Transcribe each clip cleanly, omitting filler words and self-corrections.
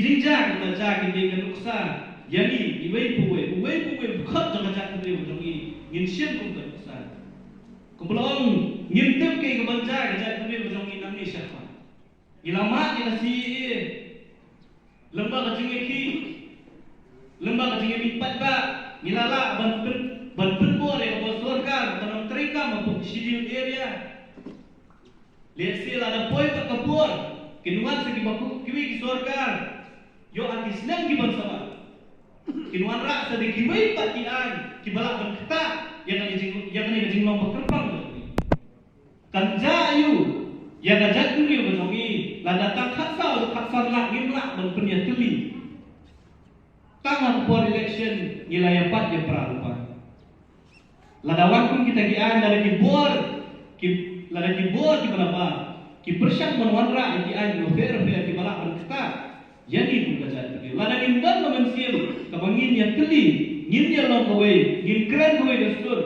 jinjang kita jaga di kenuksa yani iwei puwe bukat jangan jaga di bujongi nginsian pun kenuksa kumpulong ngintip ke kebanjar jaga di bujongi namni siapa ilama ila si lembaga jengeki lembaga jengeki patba ngilala ban penbor yang bosorkan tanam terika maupun schedule area lesi ada poin tak kapur kinuan segi baku kiwi kisorkan yo anti senang kiban sama kinuan rak sedi kiwi patian kibalak ban keta yang ni jing long berkerbang kan jayu yang ajak dulu bersami lada tak katsar nak ngimlak ban penia teli tangan for election nilai pat yang peralupan lada wakun kita gian dari kibor lada kibor di mana ki persyak menwanra ki an over ki balak ban keta yani pun kaca itu lada ngimdan manusia kabangin yang teli ngin dia long kowe ngin keren kowe dastur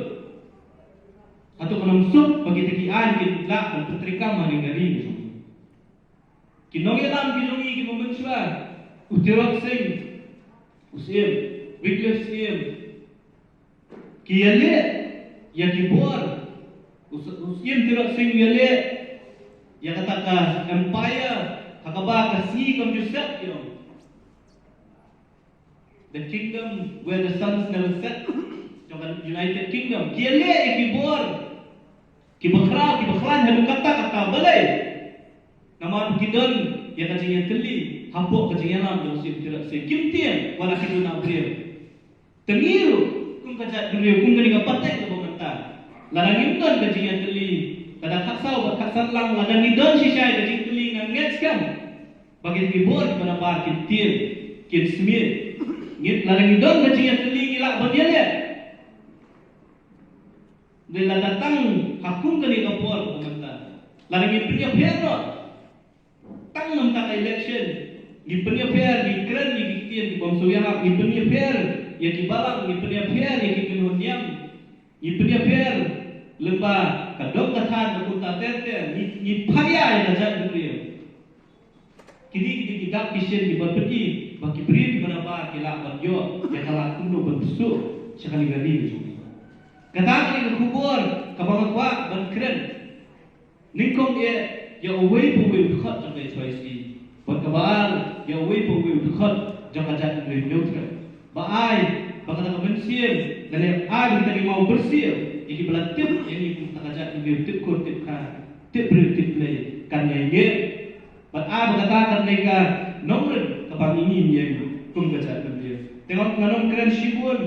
atau menamsuk bagi teki an ki lak dan petrika maningari ki nongelam ki nongi ki memensua utirok sing usim weekly sim ki yale ya ki bor usim tirok sing yale ya katakan empire hakaba kasi kam Joseph the kingdom where the sun never set jangan United Kingdom ki yale ki bor ki bakhran halu kata balai nama bukidon ya kajian teli hampuk kajian lam Joseph tidak sekimtian wala kiduna beliau tengiru kung kaca beliau kung kani kapatek ke pemerintah ladang imton kajian teli ladang kaksau bakaksan lang ladang idon sisai kajian teli nganget skam bagi kibor di mana bar kintir kin smir ngit ladang idon kajian teli ngilak badiale bila datang hakum kani kapor pemerintah ladang ipinya perot tang nam tak election gipenya fair di keren di kikian di bangsa yang gipenya fair ya di balang gipenya fair ya di kenunyam gipenya fair lemba kadok kathan kunta tete ni phaya ya kaja dunia kini kita kisien di berpeti bagi beri di mana ba kila bagyo ya kala kundu berbusu sekali gali kata ni kubur kabangwa ban keren ningkong ya away po will cut ang choice pagkabal ya away po will cut jangan jatuh dari neutral baai baka nakabensin dan ay kita mau bersih iki belatip yang ibu takajat ini tip kur tip ka tip ber tip play kan ye bat a berkata mereka nomor kapangingin yang kum kaca dia tengok nganom keren sibun